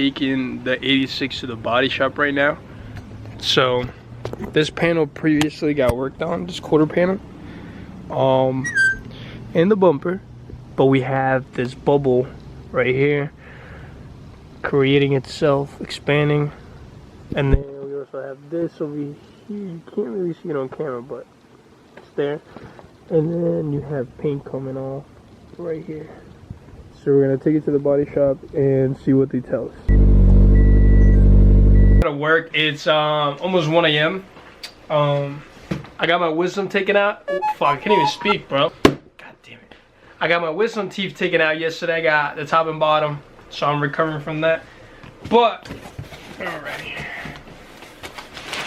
taking the 86 to the body shop right now. So this panel previously got worked on, this quarter panel, and the bumper, but we have this bubble right here creating itself, expanding, and then we also have this over here. You can't really see it on camera, but it's there. And then you have paint coming off right here. So we're gonna take it to the body shop and see what they tell us. To work, it's almost 1 a.m. I got my wisdom taken out. Oh, fuck, I can't even speak, bro. God damn it. I got my wisdom teeth taken out yesterday. I got the top and bottom, so I'm recovering from that. But alright,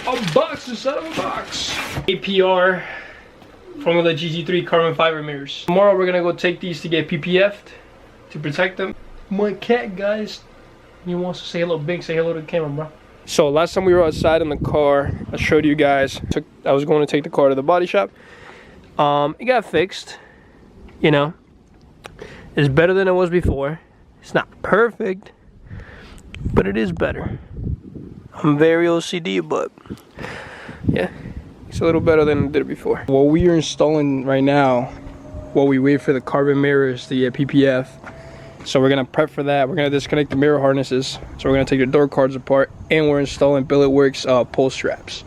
a box inside of a box. APR Formula GT3 carbon fiber mirrors. Tomorrow we're gonna go take these to get PPF'd to protect them. My cat, guys, he wants to say hello. Big, say hello to the camera, bro. So last time we were outside in the car, I showed you guys. I was going to take the car to the body shop. It got fixed. You know, it's better than it was before. It's not perfect, but it is better. I'm very OCD, but yeah, it's a little better than it did before. What we are installing right now, while we wait for the carbon mirrors to get PPF. So we're gonna prep for that. We're gonna disconnect the mirror harnesses. So we're gonna take the door cards apart, and we're installing Billet Works pull straps.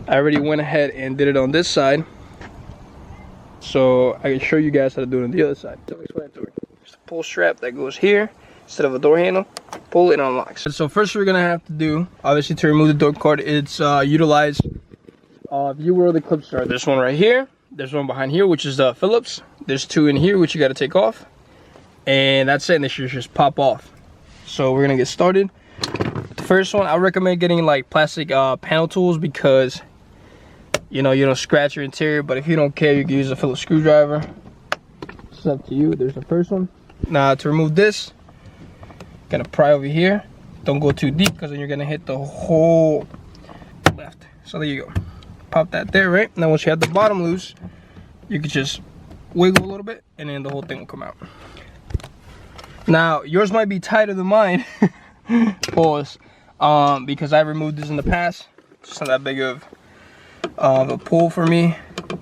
I already went ahead and did it on this side, so I can show you guys how to do it on the other side. Self-explanatory. There's a pull strap that goes here instead of a door handle. Pull it, unlocks. So first we're gonna have to do, obviously, to remove the door card, it's utilize view where the clips are. There's one right here. There's one behind here, which is the Phillips. There's two in here, which you got to take off. And that's it, and they should just pop off. So we're gonna get started. The first one, I recommend getting like plastic panel tools, because you know, you don't scratch your interior, but if you don't care, you can use a Phillips screwdriver. It's up to you. There's the first one. Now to remove this, gonna pry over here. Don't go too deep, because then you're gonna hit the whole left. So there you go. Pop that there, right? Now once you have the bottom loose, you can just wiggle a little bit, and then the whole thing will come out. Now yours might be tighter than mine. Pause. Because I removed this in the past. It's not that big of a pull for me.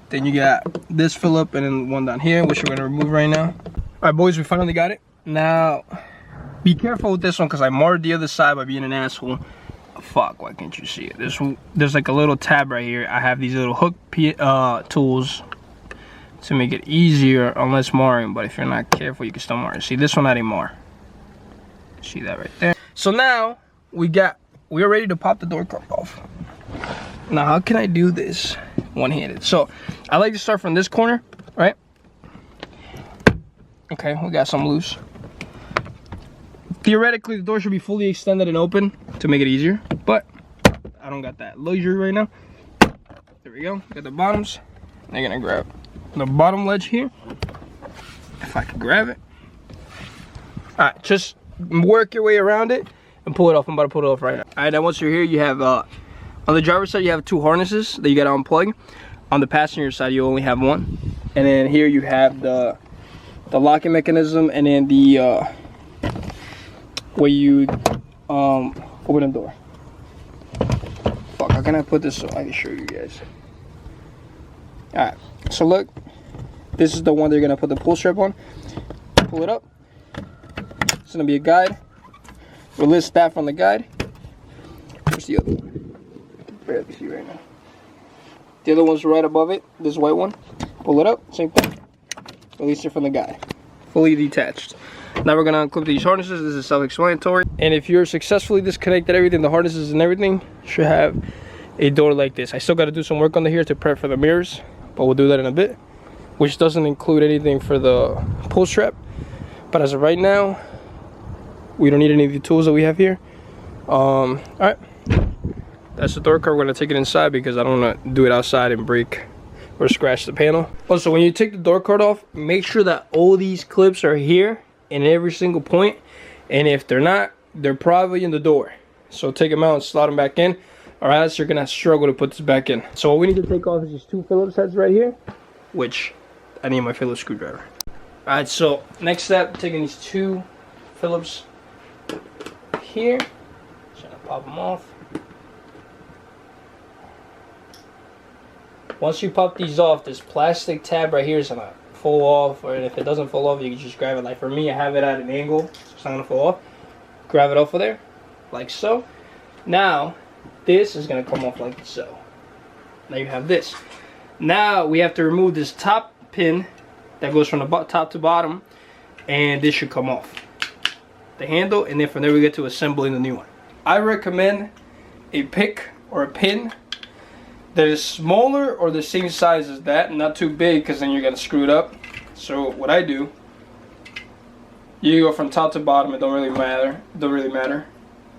Then you got this Phillip, and then one down here, which we're gonna remove right now. Alright boys, we finally got it. Now be careful with this one, because I marred the other side by being an asshole. Fuck, why can't you see it? There's like a little tab right here. I have these little hook tools to make it easier on less marring, but if you're not careful, you can still mar. See, this one I didn't mar. See that right there? So now we're ready to pop the door card off. Now how can I do this one-handed? So I like to start from this corner, right? Okay, we got some loose. Theoretically, the door should be fully extended and open to make it easier, but I don't got that luxury right now. There we go. Got the bottoms. They're gonna grab the bottom ledge here, if I can grab it. All right, just work your way around it and pull it off. I'm about to pull it off right now. All right, now once you're here, you have on the driver's side, you have two harnesses that you got to unplug. On the passenger side, you only have one, and then here you have the locking mechanism, and then the where you open the door. Fuck, how can I put this so I can show you guys? All right, so look, this is the one they're gonna put the pull strap on. Pull it up. It's gonna be a guide. Release that from the guide. Where's the other one? I can barely see right now. The other one's right above it. This white one. Pull it up. Same thing. Release it from the guide. Fully detached. Now we're gonna unclip these harnesses. This is self-explanatory. And if you're successfully disconnected everything, the harnesses and everything, should have a door like this. I still got to do some work on the here to prep for the mirrors, but we'll do that in a bit, which doesn't include anything for the pull strap. But as of right now, we don't need any of the tools that we have here. All right, that's the door card. We're gonna take it inside because I don't want to do it outside and break or scratch the panel. Also, when you take the door card off, make sure that all these clips are here in every single point, and if they're not, they're probably in the door. So take them out and slot them back in, or else you're gonna struggle to put this back in. So what we need to take off is these two Phillips heads right here, which I need my Phillips screwdriver. All right, so next step, taking these two Phillips here. Just gonna pop them off. Once you pop these off, this plastic tab right here is gonna fall off, or if it doesn't fall off, you can just grab it. Like for me, I have it at an angle, so it's not gonna fall off. Grab it off of there, like so. Now, this is gonna come off like so. Now you have this. Now we have to remove this top pin that goes from the top to bottom, and this should come off. The handle, and then from there we get to assembling the new one. I recommend a pick or a pin that is smaller or the same size as that, not too big because then you're gonna screw it up. So what I do, you go from top to bottom, it don't really matter.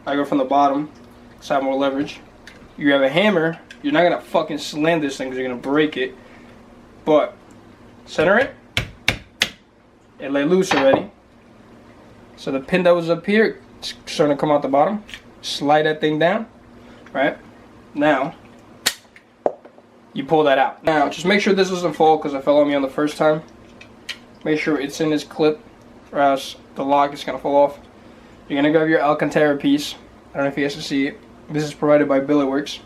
I go from the bottom because I have more leverage. You have a hammer, you're not gonna fucking slam this thing because you're gonna break it. But center it and lay loose already. So the pin that was up here, it's starting to come out the bottom. Slide that thing down, right? Now, you pull that out. Now, just make sure this doesn't fall because it fell on me on the first time. Make sure it's in this clip or else the lock is gonna fall off. You're gonna grab your Alcantara piece. I don't know if you guys can see it. This is provided by Billetworks.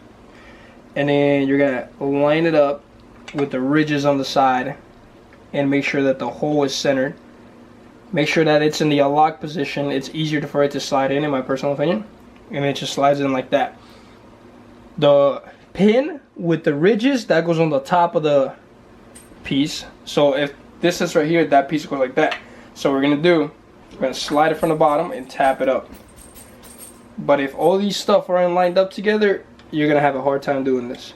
And then you're gonna line it up with the ridges on the side and make sure that the hole is centered. Make sure that it's in the lock position. It's easier for it to slide in my personal opinion. And it just slides in like that. The pin with the ridges, that goes on the top of the piece. So if this is right here, that piece goes like that. So what we're gonna do, we're gonna slide it from the bottom and tap it up. But if all these stuff aren't lined up together, you're gonna have a hard time doing this.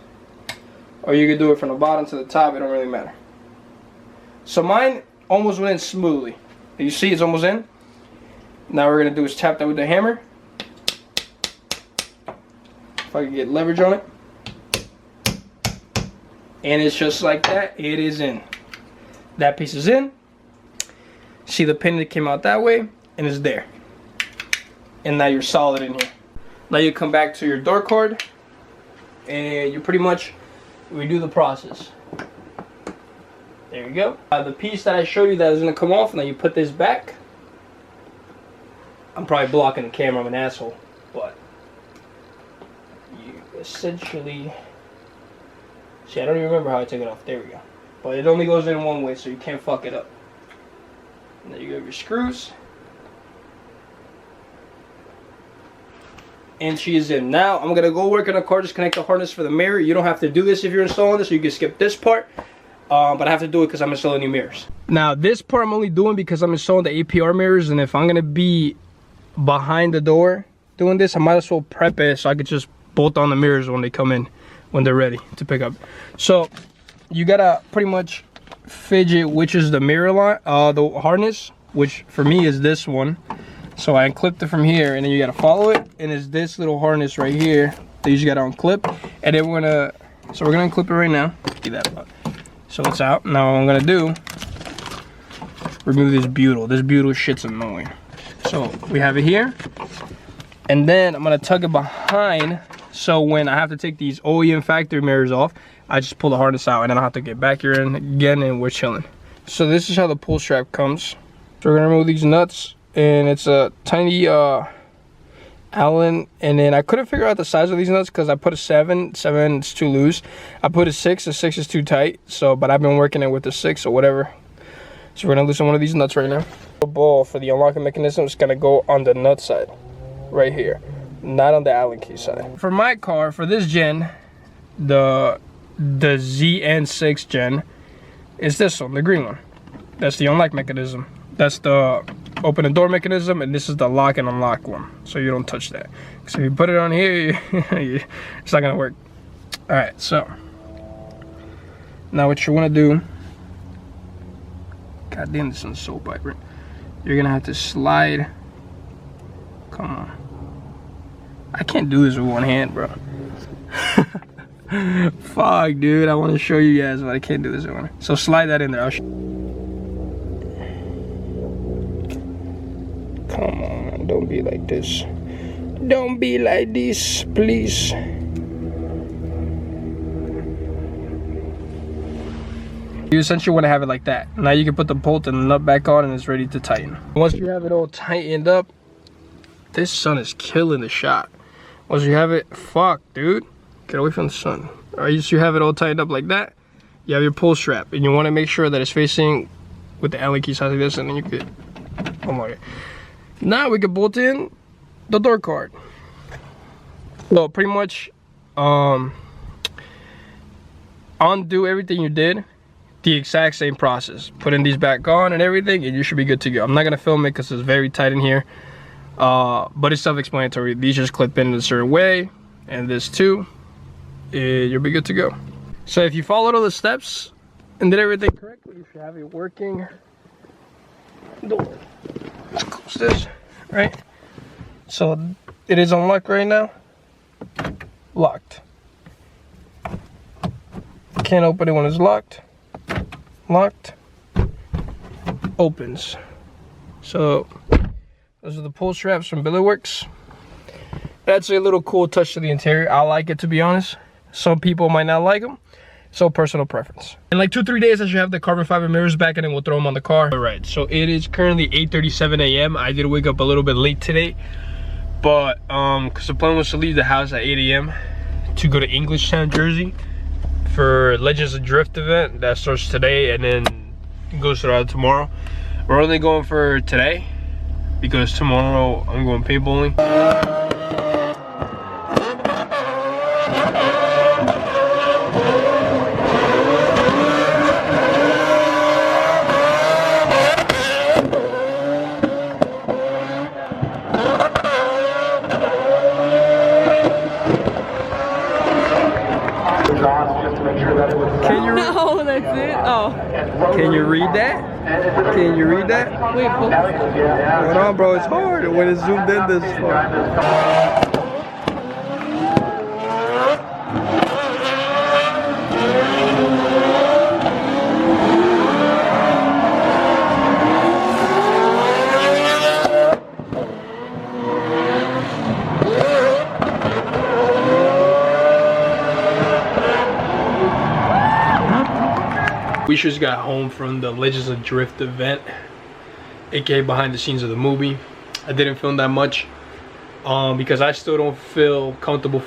Or you can do it from the bottom to the top, it don't really matter. So mine almost went in smoothly. You see it's almost in. Now what we're gonna do is tap that with the hammer. If I can get leverage on it. And it's just like that, it is in. That piece is in. See the pin that came out that way, and it's there. And now you're solid in here. Now you come back to your door cord, and you pretty much redo the process. There you go. The piece that I showed you that is gonna come off, now you put this back. I'm probably blocking the camera, I'm an asshole, but you essentially, see, I don't even remember how I took it off. There we go. But it only goes in one way, so you can't fuck it up. And then you have your screws. And she is in. Now, I'm going to go work on the car, just connect the harness for the mirror. You don't have to do this if you're installing this, so you can skip this part. But I have to do it because I'm installing new mirrors. Now, this part I'm only doing because I'm installing the APR mirrors, and if I'm going to be behind the door doing this, I might as well prep it so I could just bolt on the mirrors when they come in, when they're ready to pick up. So you gotta pretty much fidget which is the mirror line, the harness, which for me is this one. So I unclipped it from here, and then you gotta follow it, and it's this little harness right here that you just gotta unclip. And then we're gonna unclip it right now. See that? So it's out. Now what I'm gonna do, remove this butyl. This butyl shit's annoying. So we have it here, and then I'm gonna tug it behind. So when I have to take these OEM factory mirrors off, I just pull the harness out, and then I have to get back here in again, and we're chilling. So this is how the pull strap comes. So we're gonna remove these nuts, and it's a tiny Allen, and then I couldn't figure out the size of these nuts because I put a 7 is too loose. I put a 6 is too tight. So, but I've been working it with the 6 or whatever. So we're gonna loosen one of these nuts right now. The ball for the unlocking mechanism is gonna go on the nut side, right here, not on the Allen key side. For my car, for this gen, the ZN6 gen, is this one, the green one. That's the unlock mechanism. That's the open and door mechanism, and this is the lock and unlock one. So you don't touch that. So if you put it on here, it's not gonna work. All right, so now what you wanna do, god damn, this one's so vibrant. You're gonna have to slide, come on. I can't do this with one hand, bro. Fuck, dude, I wanna show you guys, but I can't do this with one. So slide that in there. Come on, man. Don't be like this. Don't be like this, please. You essentially want to have it like that. Now you can put the bolt and the nut back on, and it's ready to tighten. Once you have it all tightened up, This sun is killing the shot. Once you have it, fuck, dude. Get away from the sun. All right, so you have it all tightened up like that. You have your pull strap, and you want to make sure that it's facing with the Allen key side like this, and then you could, oh my God. Now we can bolt in the door card. So pretty much, undo everything you did, the exact same process. Put in these back on and everything, and you should be good to go. I'm not gonna film it because it's very tight in here, but it's self-explanatory. These just clip in a certain way, and this too, you'll be good to go. So if you followed all the steps and did everything correctly, you should have a working door. Let's close this, right? So it is unlocked right now. Locked. Can't open it when it's locked. Locked. Opens. So those are the pull straps from Billy Works. That's a little cool touch to the interior. I like it, to be honest. Some people might not like them. So personal preference. In like 2-3 days, I should have the carbon fiber mirrors back, and then we'll throw them on the car. All right, so it is currently 8:37 a.m. I did wake up a little bit late today, but because the plan was to leave the house at 8 a.m. to go to Englishtown, Jersey for Legends of Drift event that starts today and then goes throughout tomorrow. We're only going for today because tomorrow I'm going paintballing. No, that's it. Oh. Can you read that? Can you read that? Wait, Hold on, bro. It's hard when it's zoomed in this far. We just got home from the Legends of Drift event, aka behind the scenes of the movie. I didn't film that much because I still don't feel comfortable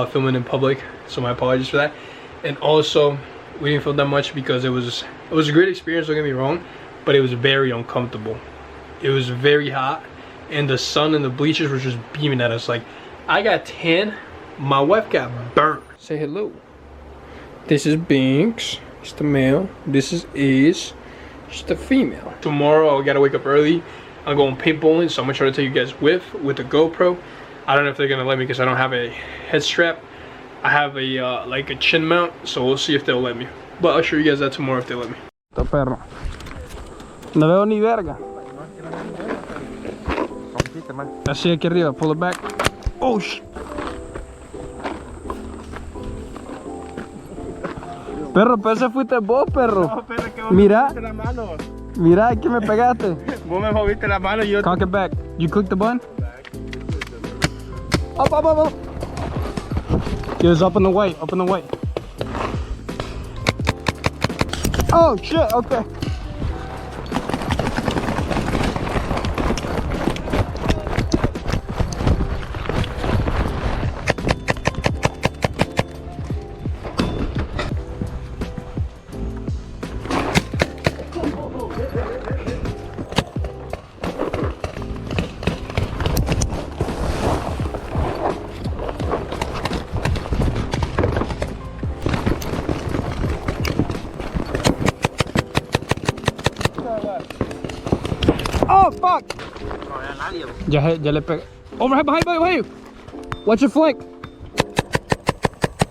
filming in public, so my apologies for that. And also, we didn't film that much because it was a great experience, don't get me wrong, but it was very uncomfortable. It was very hot, and the sun and the bleachers were just beaming at us. Like, I got tan, my wife got burnt. Say hello. This is Binks. It's the male. This is she's the female. Tomorrow I gotta wake up early. I'm going paintballing, so I'm gonna try to take you guys with the GoPro. I don't know if they're gonna let me because I don't have a head strap. I have a like a chin mount, so we'll see if they'll let me. But I'll show you guys that tomorrow if they let me. Perro. No veo ni verga. Así aquí arriba, pull it back. Oh shit. Perro, pero ese fuiste vos, perro. No, pero que vos mira, me la mano. Mira, que me pegaste. Vos me moviste la mano y yo... Cock it back. You click the button? Up, up, up, up. It was up in the way, up in the way. Oh, shit, okay. Oh fuck! Ya le pega. Overhead, behind you! Watch your flank!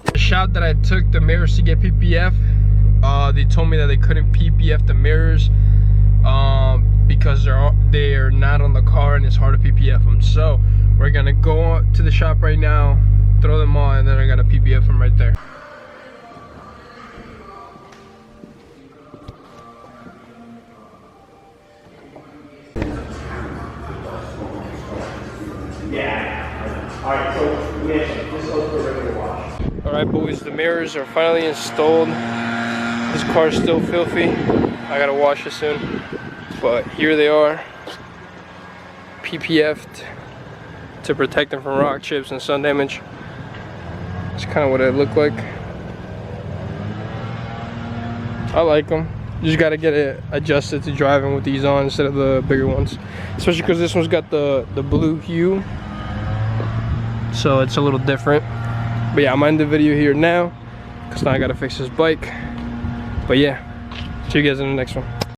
The shot that I took the mirrors to get PPF, they told me that they couldn't PPF the mirrors because they're not on the car and it's hard to PPF them. So we're gonna go to the shop right now, throw them on, and then I'm gonna PPF them right there. Alright, so this goes for regular wash. Alright boys, the mirrors are finally installed. This car's still filthy. I gotta wash it soon. But here they are. PPF'd. to protect them from rock chips and sun damage. It's kind of what it looked like. I like them. You just gotta get it adjusted to driving with these on instead of the bigger ones. Especially because this one's got the blue hue. So it's a little different. But yeah, I'm gonna end the video here now because now I gotta fix this bike. But yeah, see you guys in the next one.